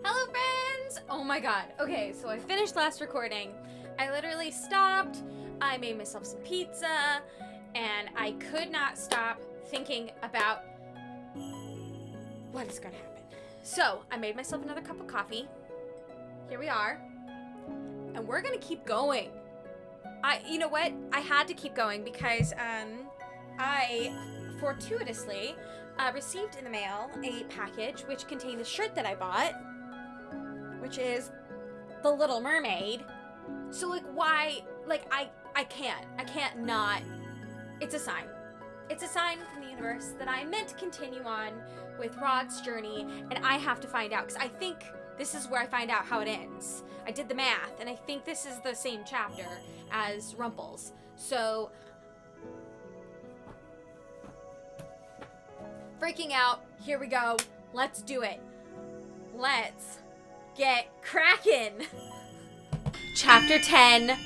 Hello friends! Oh my god. Okay, so I finished last recording. I literally stopped, I made myself some pizza, and I could not stop thinking about what is gonna happen. So, I made myself another cup of coffee. Here we are. And we're gonna keep going. You know what? I had to keep going because, I fortuitously received in the mail a package which contained a shirt that I bought, which is The Little Mermaid. So, why, I can't not, it's a sign. It's a sign from the universe that I am meant to continue on with Rod's journey, and I have to find out, because I think this is where I find out how it ends. I did the math, and I think this is the same chapter as Rumple's. So, freaking out, here we go, let's do it. Let's get crackin'. Chapter 10,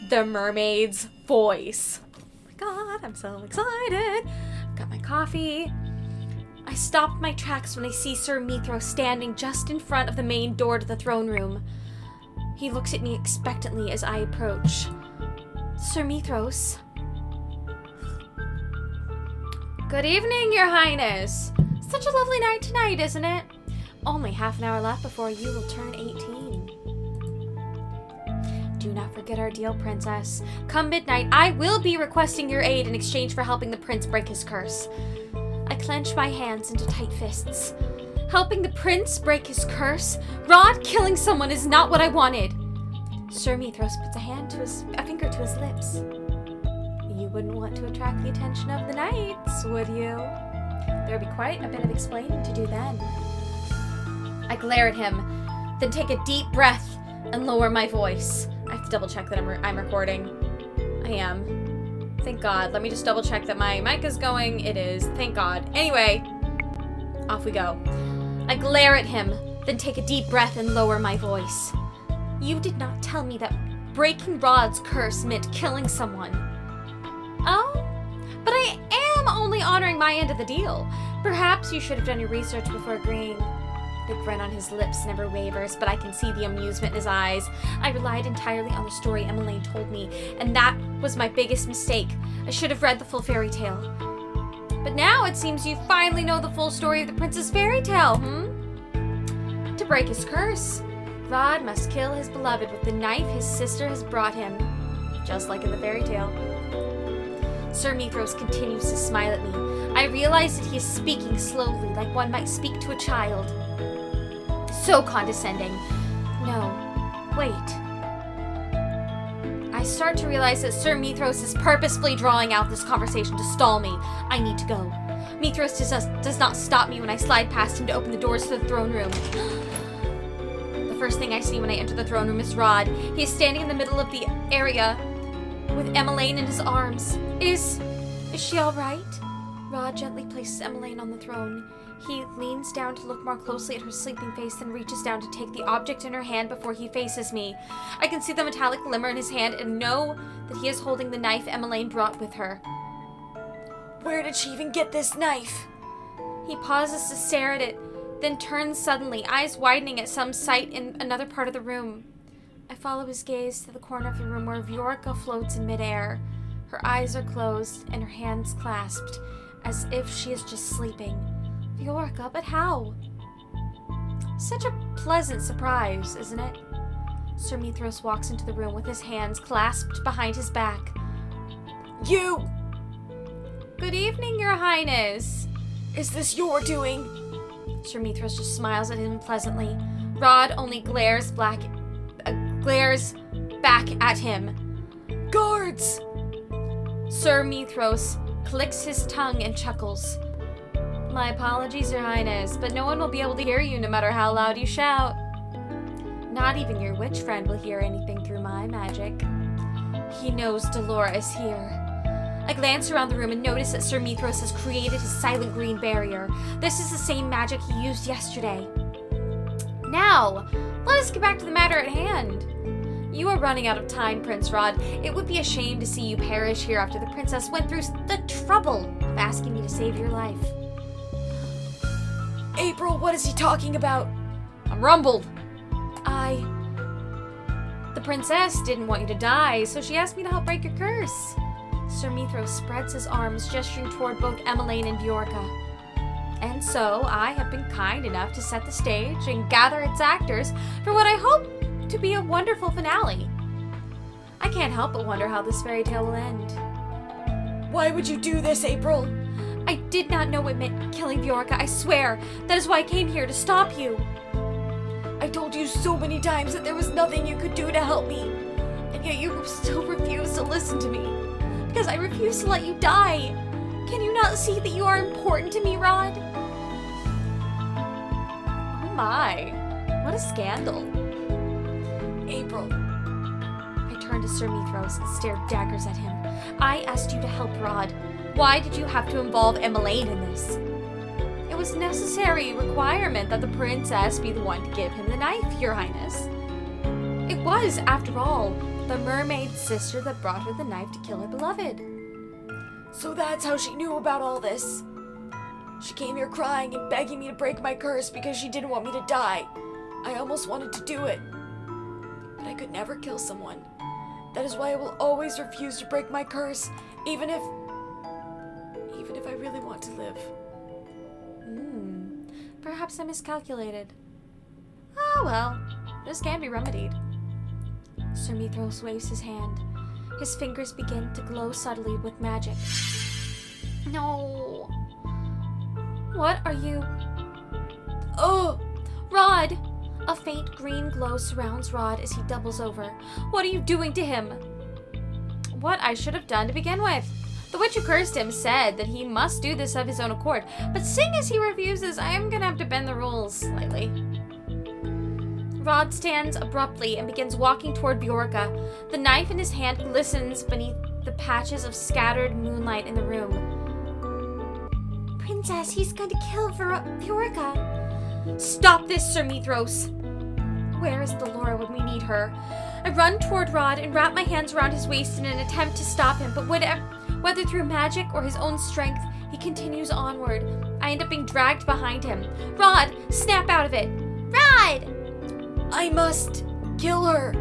The Mermaid's Voice. Oh my god, I'm so excited. Got my coffee. I stop my tracks when I see Sir Mithros standing just in front of the main door to the throne room. He looks at me expectantly as I approach. Sir Mithros. Good evening, Your Highness. Such a lovely night tonight, isn't it? Only half an hour left before you will turn 18. Do not forget our deal, Princess. Come midnight, I will be requesting your aid in exchange for helping the prince break his curse. I clench my hands into tight fists. Helping the prince break his curse? Rod killing someone is not what I wanted. Sir Mithros puts a finger to his lips. You wouldn't want to attract the attention of the knights, would you? There would be quite a bit of explaining to do then. I glare at him, then take a deep breath and lower my voice. I have to double check that I'm recording. I am. Thank God. Let me just double check that my mic is going. It is. Thank God. Anyway, off we go. I glare at him, then take a deep breath and lower my voice. You did not tell me that breaking Rod's curse meant killing someone. Oh? But I am only honoring my end of the deal. Perhaps you should have done your research before agreeing. The grin on his lips never wavers, but I can see the amusement in his eyes. I relied entirely on the story Emmeline told me, and that was my biggest mistake. I should have read the full fairy tale. But now it seems you finally know the full story of the prince's fairy tale, To break his curse, Rod must kill his beloved with the knife his sister has brought him, just like in the fairy tale. Sir Mithros continues to smile at me. I realize that he is speaking slowly, like one might speak to a child. So condescending. No. Wait. I start to realize that Sir Mithros is purposefully drawing out this conversation to stall me. I need to go. Mithros does not stop me when I slide past him to open the doors to the throne room. The first thing I see when I enter the throne room is Rod. He is standing in the middle of the area with Emmeline in his arms. Is she all right? Rod gently places Emmeline on the throne. He leans down to look more closely at her sleeping face, then reaches down to take the object in her hand before he faces me. I can see the metallic glimmer in his hand and know that he is holding the knife Emmeline brought with her. Where did she even get this knife? He pauses to stare at it, then turns suddenly, eyes widening at some sight in another part of the room. I follow his gaze to the corner of the room where Viorica floats in midair. Her eyes are closed and her hands clasped, as if she is just sleeping. Viorica, but how? Such a pleasant surprise, isn't it? Sir Mithros walks into the room with his hands clasped behind his back. You! Good evening, Your Highness. Is this your doing? Sir Mithros just smiles at him pleasantly. Rod only glares back at him. Guards! Sir Mithros clicks his tongue and chuckles. My apologies, Your Highness, but no one will be able to hear you no matter how loud you shout. Not even your witch friend will hear anything through my magic. He knows Delora is here. I glance around the room and notice that Sir Mithros has created his silent green barrier. This is the same magic he used yesterday. Now, let us get back to the matter at hand. You are running out of time, Prince Rod. It would be a shame to see you perish here after the princess went through the trouble of asking me to save your life. April, what is he talking about? I'm rumbled. The princess didn't want you to die, so she asked me to help break your curse. Sir Mithros spreads his arms, gesturing toward both Emmeline and Bjorka. And so, I have been kind enough to set the stage and gather its actors for what I hope to be a wonderful finale. I can't help but wonder how this fairy tale will end. Why would you do this, April? I did not know it meant killing Bjorka, I swear. That is why I came here, to stop you. I told you so many times that there was nothing you could do to help me, and yet you still refuse to listen to me. Because I refuse to let you die. Can you not see that you are important to me, Rod? Oh my, what a scandal. April. I turned to Sir Mithros and stared daggers at him. I asked you to help Rod. Why did you have to involve Emmeline in this? It was a necessary requirement that the princess be the one to give him the knife, Your Highness. It was, after all, the mermaid's sister that brought her the knife to kill her beloved. So that's how she knew about all this. She came here crying and begging me to break my curse because she didn't want me to die. I almost wanted to do it, but I could never kill someone. That is why I will always refuse to break my curse, even if I really want to live. Perhaps I miscalculated. Ah, well, this can be remedied. Sir Mithros waves his hand. His fingers begin to glow subtly with magic. No. What are you? Oh! Rod! A faint green glow surrounds Rod as he doubles over. What are you doing to him? What I should have done to begin with. The witch who cursed him said that he must do this of his own accord, but seeing as he refuses, I am gonna have to bend the rules slightly. Rod stands abruptly and begins walking toward Bjorka. The knife in his hand glistens beneath the patches of scattered moonlight in the room. Princess, he's going to kill Bjorka. Stop this, Sir Mithros. Where is Delora when we need her? I run toward Rod and wrap my hands around his waist in an attempt to stop him, but whether through magic or his own strength, he continues onward. I end up being dragged behind him. Rod, snap out of it. Rod! I must kill her.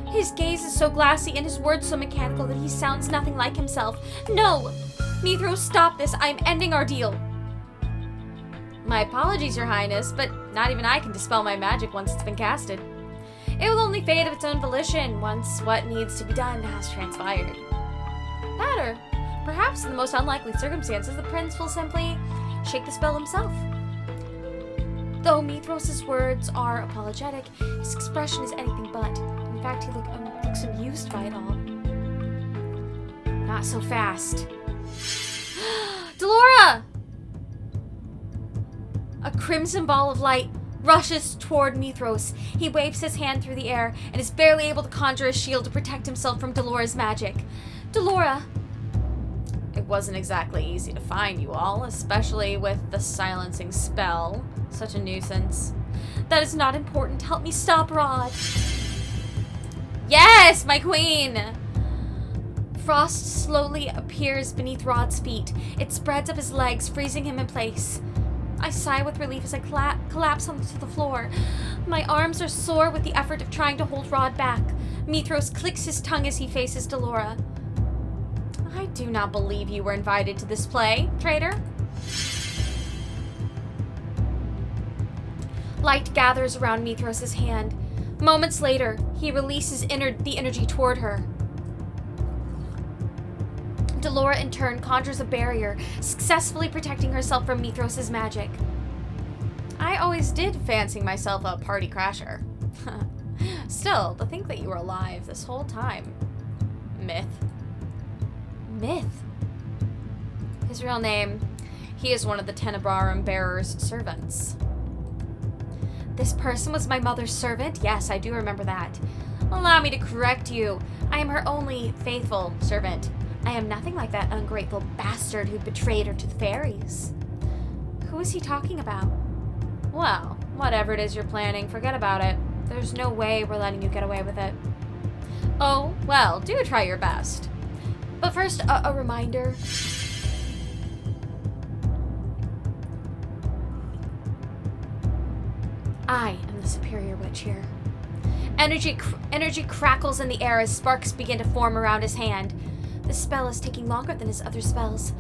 His gaze is so glassy and his words so mechanical that he sounds nothing like himself. No! Mithros, stop this. I am ending our deal. My apologies, Your Highness, but not even I can dispel my magic once it's been casted. It will only fade of its own volition once what needs to be done has transpired. That, or perhaps in the most unlikely circumstances, the prince will simply shake the spell himself. Though Mithros' words are apologetic, his expression is anything but. In fact, he looks amused by it all. Not so fast. Delora! A crimson ball of light rushes toward Mithros. He waves his hand through the air and is barely able to conjure a shield to protect himself from Delora's magic. Delora! It wasn't exactly easy to find you all, especially with the silencing spell. Such a nuisance. That is not important. Help me stop Rod. Yes, my queen! Frost slowly appears beneath Rod's feet. It spreads up his legs, freezing him in place. I sigh with relief as I collapse onto the floor. My arms are sore with the effort of trying to hold Rod back. Mithros clicks his tongue as he faces Delora. I do not believe you were invited to this play, traitor. Light gathers around Mithros' hand. Moments later, he releases the energy toward her. Delora, in turn, conjures a barrier, successfully protecting herself from Mithros' magic. I always did fancy myself a party crasher. Still, to think that you were alive this whole time. Myth. Myth? His real name, he is one of the Tenebrarum Bearer's servants. This person was my mother's servant? Yes, I do remember that. Allow me to correct you. I am her only faithful servant. I am nothing like that ungrateful bastard who betrayed her to the fairies. Who is he talking about? Well, whatever it is you're planning, forget about it. There's no way we're letting you get away with it. Oh, well, do try your best. But first, a reminder. I am the the superior witch here. Energy crackles in the air as sparks begin to form around his hand. The spell is taking longer than his other spells.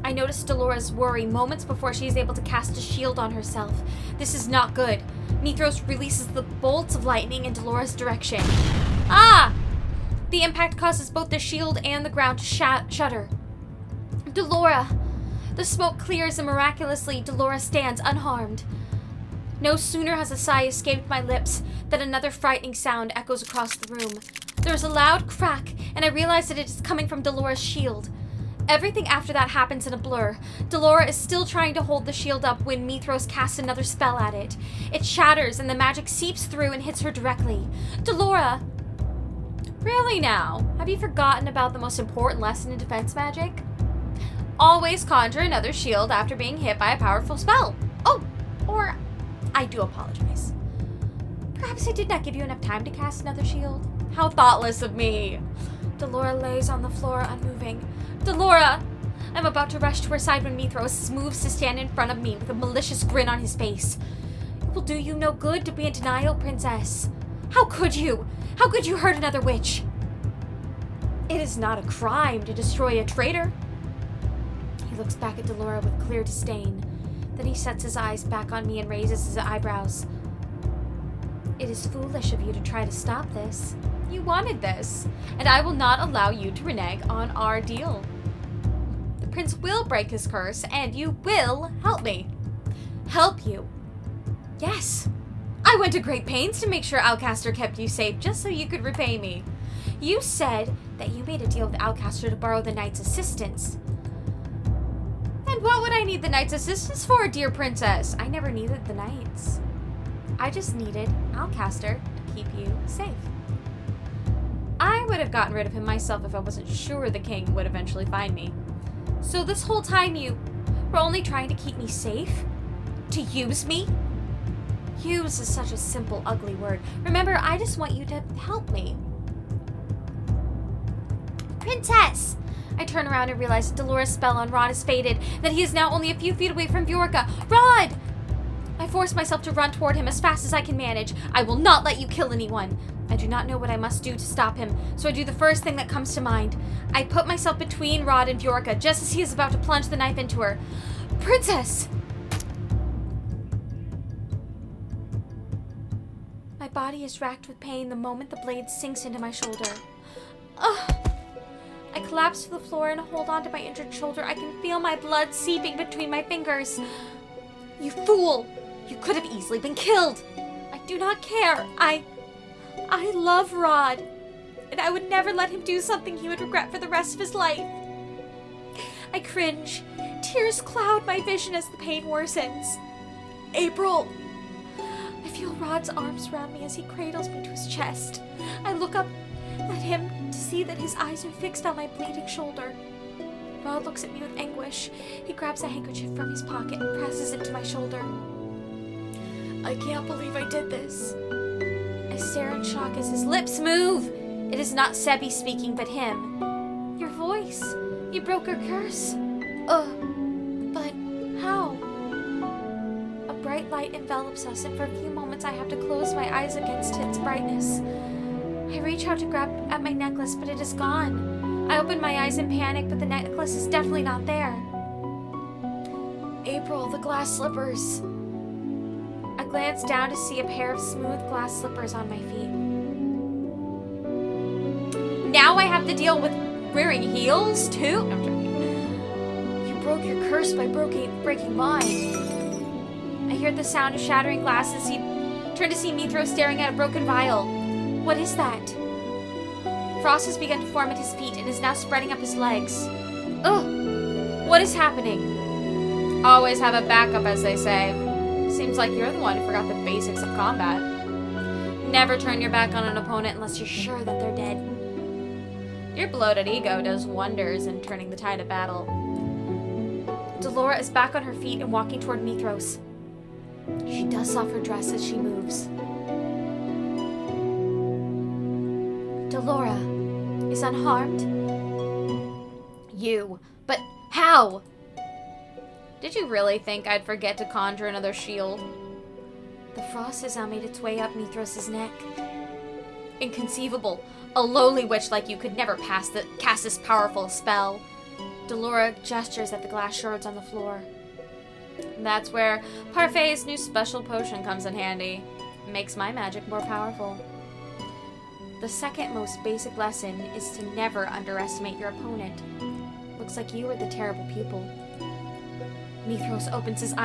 I notice Delora's worry moments before she is able to cast a shield on herself. This is not good. Mithros releases the bolts of lightning in Delora's direction. Ah! The impact causes both the shield and the ground to shudder. Delora! The smoke clears and miraculously Delora stands unharmed. No sooner has a sigh escaped my lips than another frightening sound echoes across the room. There is a loud crack, and I realize that it is coming from Delora's shield. Everything after that happens in a blur. Delora is still trying to hold the shield up when Mithros casts another spell at it. It shatters, and the magic seeps through and hits her directly. Delora! Really now? Have you forgotten about the most important lesson in defense magic? Always conjure another shield after being hit by a powerful spell. Oh, or I do apologize. Perhaps I did not give you enough time to cast another shield. How thoughtless of me. Delora lays on the floor, unmoving. Delora! I'm about to rush to her side when Mithros moves to stand in front of me with a malicious grin on his face. It will do you no good to be in denial, Princess. How could you? How could you hurt another witch? It is not a crime to destroy a traitor. He looks back at Delora with clear disdain. Then he sets his eyes back on me and raises his eyebrows. It is foolish of you to try to stop this. You wanted this, and I will not allow you to renege on our deal. The prince will break his curse, and you will help me. Help you? Yes. I went to great pains to make sure Alcaster kept you safe just so you could repay me. You said that you made a deal with Alcaster to borrow the knight's assistance. And what would I need the knight's assistance for, dear princess? I never needed the knight's. I just needed Alcaster to keep you safe. I would have gotten rid of him myself if I wasn't sure the king would eventually find me. So this whole time you were only trying to keep me safe? To use me? Use is such a simple, ugly word. Remember, I just want you to help me. Princess! I turn around and realize that Delora's spell on Rod has faded, that he is now only a few feet away from Viorka. Rod! I force myself to run toward him as fast as I can manage. I will not let you kill anyone. I do not know what I must do to stop him, so I do the first thing that comes to mind. I put myself between Rod and Viorka just as he is about to plunge the knife into her. Princess! My body is racked with pain the moment the blade sinks into my shoulder. Ugh! I collapse to the floor and hold on to my injured shoulder. I can feel my blood seeping between my fingers. You fool! You could have easily been killed! I do not care. I love Rod, and I would never let him do something he would regret for the rest of his life. I cringe. Tears cloud my vision as the pain worsens. April! I feel Rod's arms around me as he cradles me to his chest. I look up at him to see that his eyes are fixed on my bleeding shoulder. Rod looks at me with anguish. He grabs a handkerchief from his pocket and presses it to my shoulder. I can't believe I did this. I stare in shock as his lips move. It is not Sebi speaking, but him. Your voice. You broke her curse. But how? A bright light envelops us, and for a few moments I have to close my eyes against its brightness. I reach out to grab at my necklace, but it is gone. I open my eyes in panic, but the necklace is definitely not there. April, the glass slippers. I glance down to see a pair of smooth glass slippers on my feet. Now I have to deal with wearing heels, too? No, I'm joking. You broke your curse by breaking mine. I hear the sound of shattering glass and turn to see Mithros staring at a broken vial. What is that? Frost has begun to form at his feet and is now spreading up his legs. Ugh! What is happening? Always have a backup, as they say. Seems like you're the one who forgot the basics of combat. Never turn your back on an opponent unless you're sure that they're dead. Your bloated ego does wonders in turning the tide of battle. Delora is back on her feet and walking toward Mithros. She dusts off her dress as she moves. Delora is unharmed? You. But how? Did you really think I'd forget to conjure another shield? The frost has now made its way up Mithros' neck. Inconceivable. A lowly witch like you could never cast this powerful spell. Delora gestures at the glass shards on the floor. And that's where Parfait's new special potion comes in handy. It makes my magic more powerful. The second most basic lesson is to never underestimate your opponent. Looks like you are the terrible pupil. Mithros opens his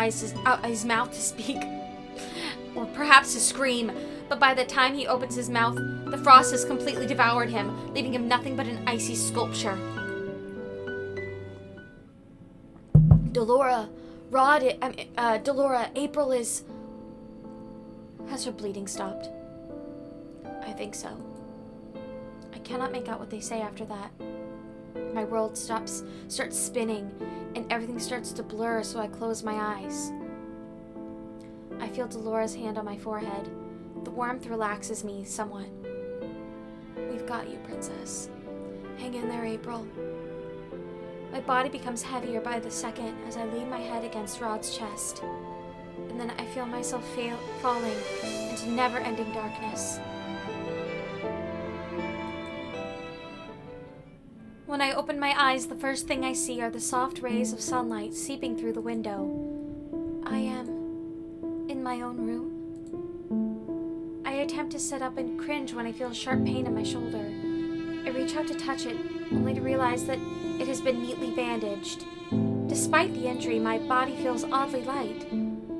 mouth to speak, or perhaps to scream, but by the time he opens his mouth, the frost has completely devoured him, leaving him nothing but an icy sculpture. Delora, April is... Has her bleeding stopped? I think so. I cannot make out what they say after that. My world starts spinning, and everything starts to blur, so I close my eyes. I feel Delora's hand on my forehead. The warmth relaxes me somewhat. We've got you, Princess. Hang in there, April. My body becomes heavier by the second as I lean my head against Rod's chest. And then I feel myself falling into never-ending darkness. When I open my eyes, the first thing I see are the soft rays of sunlight seeping through the window. I am in my own room. I attempt to sit up and cringe when I feel a sharp pain in my shoulder. I reach out to touch it, only to realize that it has been neatly bandaged. Despite the injury, my body feels oddly light,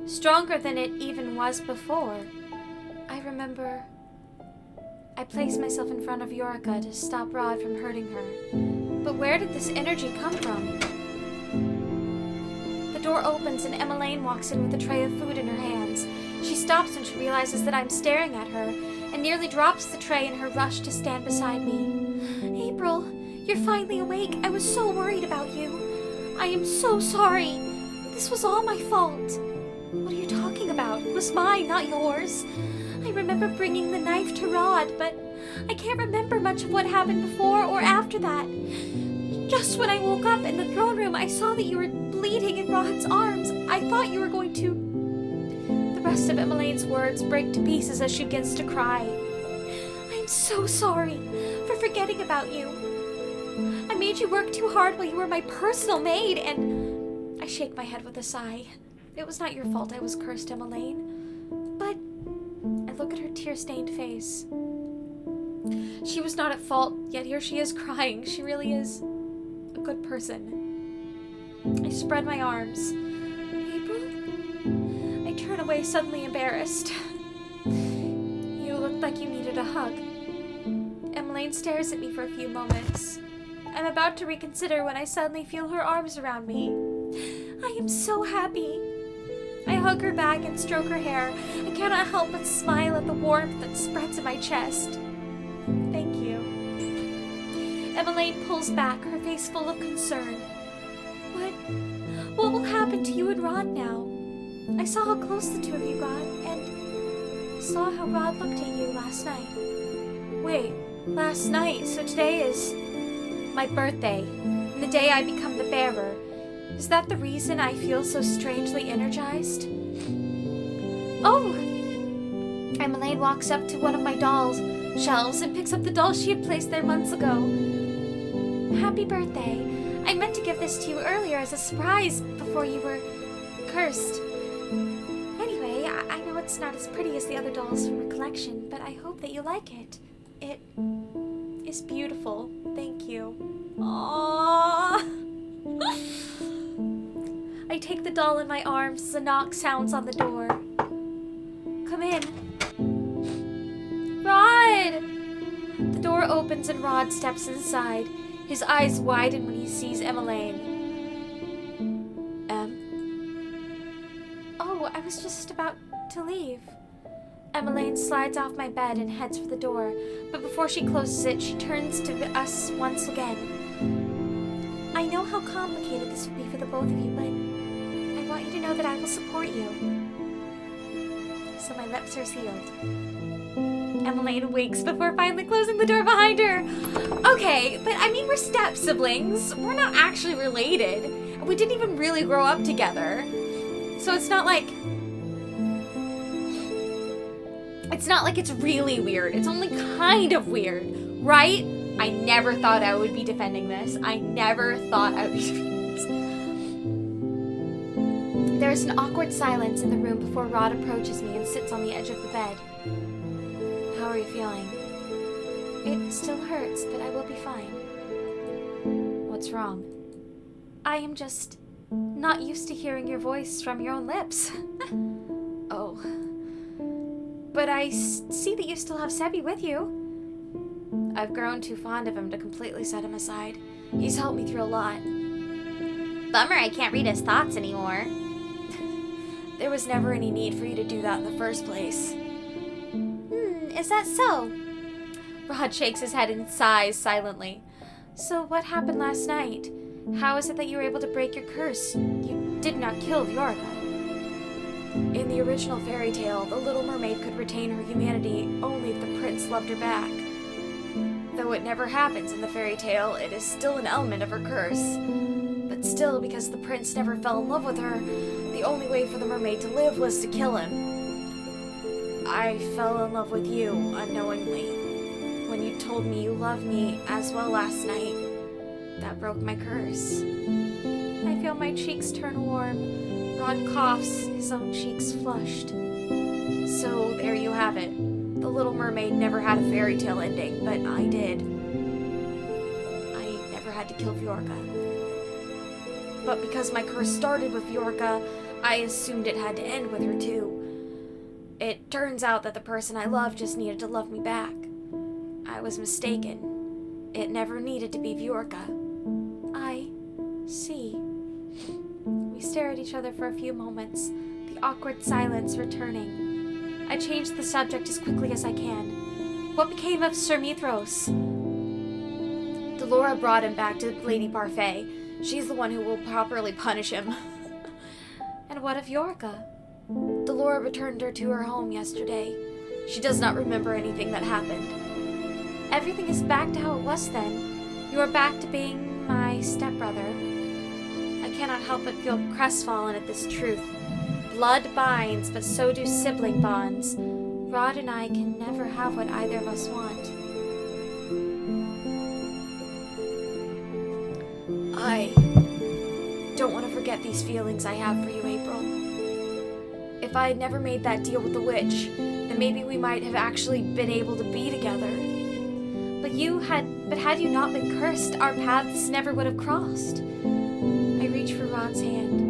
stronger than it even was before. I remember I placed myself in front of Yorica to stop Rod from hurting her. But where did this energy come from? The door opens and Emmeline walks in with a tray of food in her hands. She stops when she realizes that I'm staring at her and nearly drops the tray in her rush to stand beside me. April, you're finally awake. I was so worried about you. I am so sorry. This was all my fault. What are you talking about? It was mine, not yours. I remember bringing the knife to Rod, but I can't remember much of what happened before or after that. Just when I woke up in the throne room, I saw that you were bleeding in Rod's arms. I thought you were going to... The rest of Emmeline's words break to pieces as she begins to cry. I'm so sorry for forgetting about you. I made you work too hard while you were my personal maid, and... I shake my head with a sigh. It was not your fault I was cursed, Emmeline. But... I look at her tear-stained face. She was not at fault, yet here she is crying. She really is a good person. I spread my arms. April? I turn away, suddenly embarrassed. You looked like you needed a hug. Emmeline stares at me for a few moments. I'm about to reconsider when I suddenly feel her arms around me. I am so happy. I hug her back and stroke her hair. I cannot help but smile at the warmth that spreads in my chest. Thank you. Emmeline pulls back, her face full of concern. What will happen to you and Rod now? I saw how close the two of you got, and I saw how Rod looked at you last night. Wait, last night? So today is my birthday, and the day I become the bearer. Is that the reason I feel so strangely energized? Oh! Emmeline walks up to one of my dolls' shelves and picks up the doll she had placed there months ago. Happy birthday. I meant to give this to you earlier as a surprise before you were cursed. Anyway, I know it's not as pretty as the other dolls from your collection, but I hope that you like it. It is beautiful. Thank you. Aww. I take the doll in my arms as a knock sounds on the door. Come in. Rod! The door opens and Rod steps inside. His eyes widen when he sees Emmeline. Oh, I was just about to leave. Emmeline slides off my bed and heads for the door, but before she closes it, she turns to us once again. I know how complicated this would be for the both of you, but I want you to know that I will support you. So my lips are sealed. Emmeline wakes before finally closing the door behind her. Okay, but I mean, we're step-siblings. We're not actually related. We didn't even really grow up together. So it's not like... It's not like it's really weird. It's only kind of weird, right? I never thought I would be defending this. I never thought I would be defending this. There's an awkward silence in the room before Rod approaches me and sits on the edge of the bed. How are you feeling? It still hurts, but I will be fine. What's wrong? I am just not used to hearing your voice from your own lips. Oh. But I see that you still have Sebi with you. I've grown too fond of him to completely set him aside. He's helped me through a lot. Bummer I can't read his thoughts anymore. There was never any need for you to do that in the first place. Is that so? Rod shakes his head and sighs silently. So what happened last night? How is it that you were able to break your curse? You did not kill Viorga. In the original fairy tale, the Little Mermaid could retain her humanity only if the prince loved her back. Though it never happens in the fairy tale, it is still an element of her curse. But still, because the prince never fell in love with her, the only way for the mermaid to live was to kill him. I fell in love with you, unknowingly. When you told me you loved me as well last night, that broke my curse. I feel my cheeks turn warm. Rod coughs, his own cheeks flushed. So there you have it. The Little Mermaid never had a fairy tale ending, but I did. I never had to kill Viorga. But because my curse started with Viorga, I assumed it had to end with her too. It turns out that the person I loved just needed to love me back. I was mistaken. It never needed to be Viorga. I see. We stare at each other for a few moments, the awkward silence returning. I change the subject as quickly as I can. What became of Sir Mithros? Delora brought him back to Lady Parfait. She's the one who will properly punish him. And what of Viorga? Delora returned her to her home yesterday. She does not remember anything that happened. Everything is back to how it was then. You are back to being my stepbrother. I cannot help but feel crestfallen at this truth. Blood binds, but so do sibling bonds. Rod and I can never have what either of us want. I don't want to forget these feelings I have for you, April. If I had never made that deal with the witch, then maybe we might have actually been able to be together. But had you not been cursed, our paths never would have crossed. I reach for Rod's hand.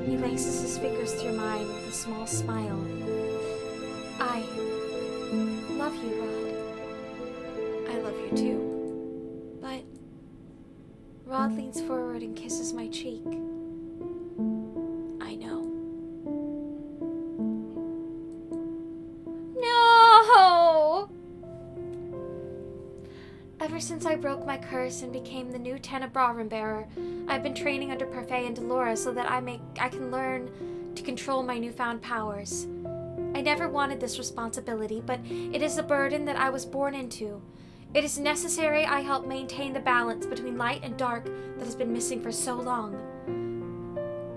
He laces his fingers through mine with a small smile. I love you, Rod. I love you too. But Rod leans forward and kisses my cheek. I know. No! Ever since I broke my curse and became the new Tenebrarum bearer, I've been training under Parfait and Delora so that I can learn to control my newfound powers. I never wanted this responsibility, but it is a burden that I was born into. It is necessary I help maintain the balance between light and dark that has been missing for so long.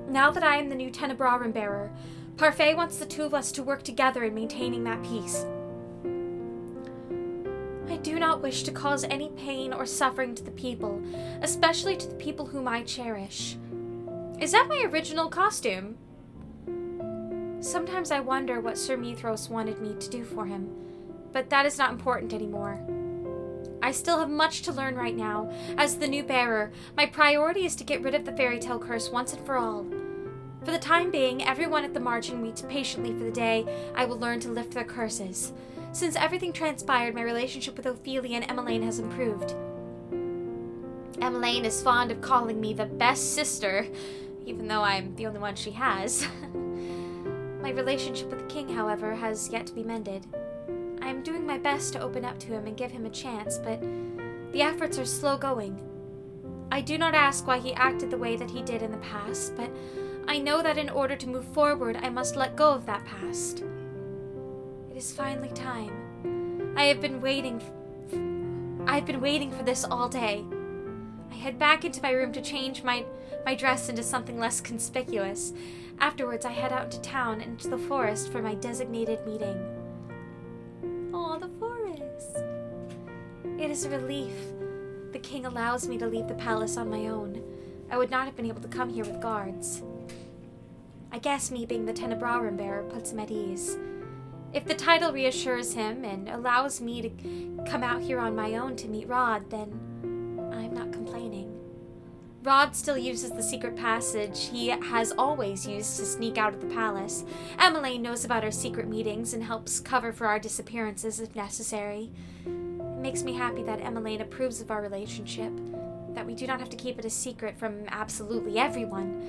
Now that I am the new Tenebrarum bearer, Parfait wants the two of us to work together in maintaining that peace. I do not wish to cause any pain or suffering to the people, especially to the people whom I cherish. Is that my original costume? Sometimes I wonder what Sir Mithros wanted me to do for him, but that is not important anymore. I still have much to learn right now. As the new bearer, my priority is to get rid of the fairy tale curse once and for all. For the time being, everyone at the margin waits patiently for the day I will learn to lift their curses. Since everything transpired, my relationship with Ophelia and Emmeline has improved. Emmeline is fond of calling me the best sister, even though I'm the only one she has. My relationship with the king, however, has yet to be mended. I am doing my best to open up to him and give him a chance, but the efforts are slow going. I do not ask why he acted the way that he did in the past, but I know that in order to move forward, I must let go of that past. It is finally time. I have been waiting for this all day. I head back into my room to change my dress into something less conspicuous. Afterwards, I head out into town and into the forest for my designated meeting. the forest. It is a relief. The king allows me to leave the palace on my own. I would not have been able to come here with guards. I guess me being the Tenebrarum bearer puts him at ease. If the title reassures him and allows me to come out here on my own to meet Rod, then I'm not complaining. Rod still uses the secret passage he has always used to sneak out of the palace. Emmeline knows about our secret meetings and helps cover for our disappearances if necessary. It makes me happy that Emmeline approves of our relationship, that we do not have to keep it a secret from absolutely everyone.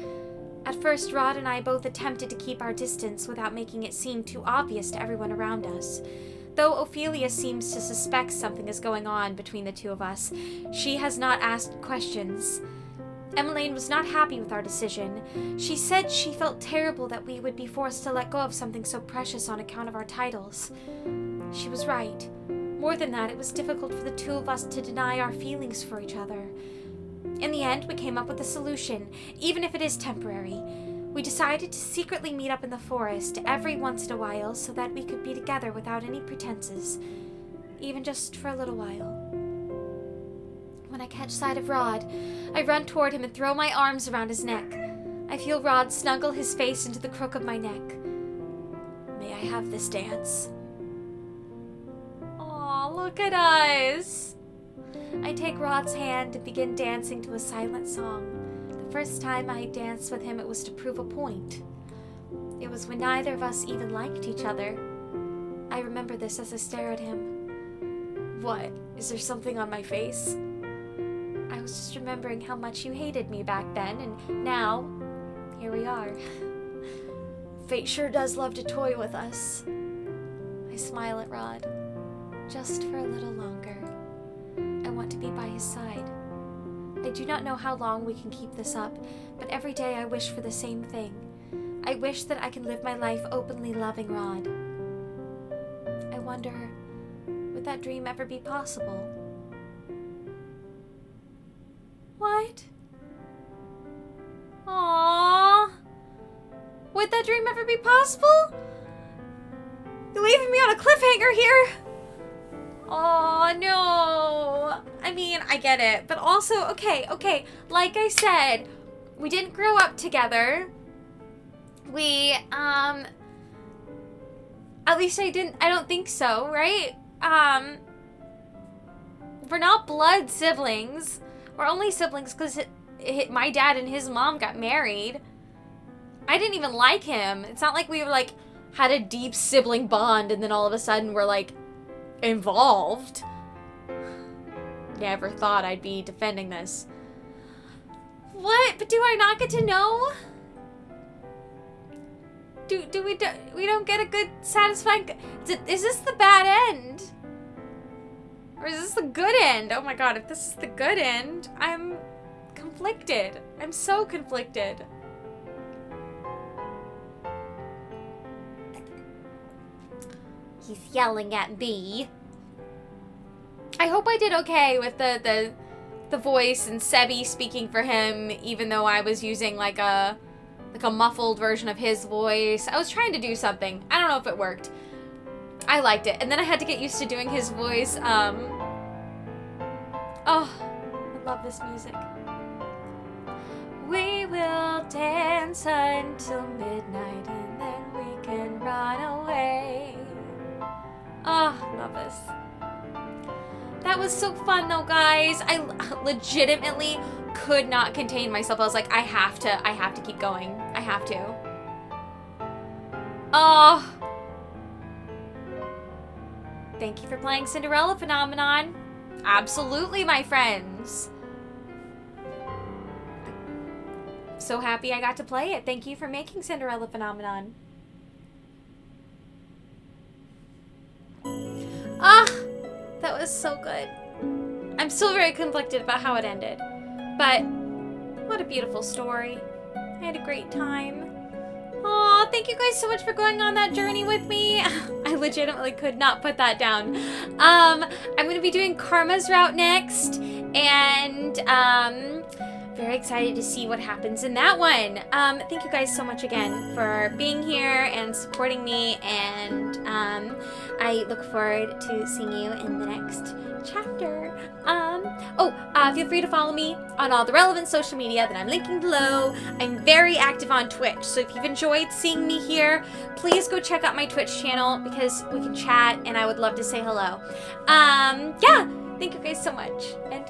At first, Rod and I both attempted to keep our distance without making it seem too obvious to everyone around us. Though Ophelia seems to suspect something is going on between the two of us, she has not asked questions. Emmeline was not happy with our decision. She said she felt terrible that we would be forced to let go of something so precious on account of our titles. She was right. More than that, it was difficult for the two of us to deny our feelings for each other. In the end, we came up with a solution, even if it is temporary. We decided to secretly meet up in the forest every once in a while so that we could be together without any pretenses, even just for a little while. When I catch sight of Rod, I run toward him and throw my arms around his neck. I feel Rod snuggle his face into the crook of my neck. May I have this dance? Aw, look at us! I take Rod's hand and begin dancing to a silent song. The first time I danced with him, it was to prove a point. It was when neither of us even liked each other. I remember this as I stare at him. What? Is there something on my face? I was just remembering how much you hated me back then, and now, here we are. Fate sure does love to toy with us. I smile at Rod. Just for a little longer. I want to be by his side. I do not know how long we can keep this up, but every day I wish for the same thing. I wish that I can live my life openly loving Rod. I wonder, would that dream ever be possible? What? Aww. Would that dream ever be possible? You're leaving me on a cliffhanger here. Oh no. I mean, I get it, but also, okay. Like I said, we didn't grow up together. We, at least I don't think so, right? We're not blood siblings. We're only siblings because my dad and his mom got married. I didn't even like him. It's not like we were like had a deep sibling bond and then all of a sudden we're like involved. Never thought I'd be defending this. What? But do I not get to know? We don't get a good satisfying. Is this the bad end? Or is this the good end? Oh my god, if this is the good end, I'm conflicted. I'm so conflicted. He's yelling at me. I hope I did okay with the voice and Sebi speaking for him, even though I was using like a muffled version of his voice. I was trying to do something. I don't know if it worked. I liked it. And then I had to get used to doing his voice. Oh, I love this music. We will dance until midnight and then we can run away. Oh, love this. That was so fun though, guys. I legitimately could not contain myself. I was like, I have to keep going. I have to. Oh. Thank you for playing Cinderella Phenomenon. Absolutely, my friends. So happy I got to play it. Thank you for making Cinderella Phenomenon. Ah, that was so good. I'm still very conflicted about how it ended. But what a beautiful story. I had a great time. Aw, thank you guys so much for going on that journey with me. I legitimately could not put that down. I'm going to be doing Karma's route next. And very excited to see what happens in that one. Thank you guys so much again for being here and supporting me, and I look forward to seeing you in the next chapter. Feel free to follow me on all the relevant social media that I'm linking below. I'm very active on Twitch, so if you've enjoyed seeing me here, please go check out my Twitch channel because we can chat and I would love to say hello. Yeah, thank you guys so much, and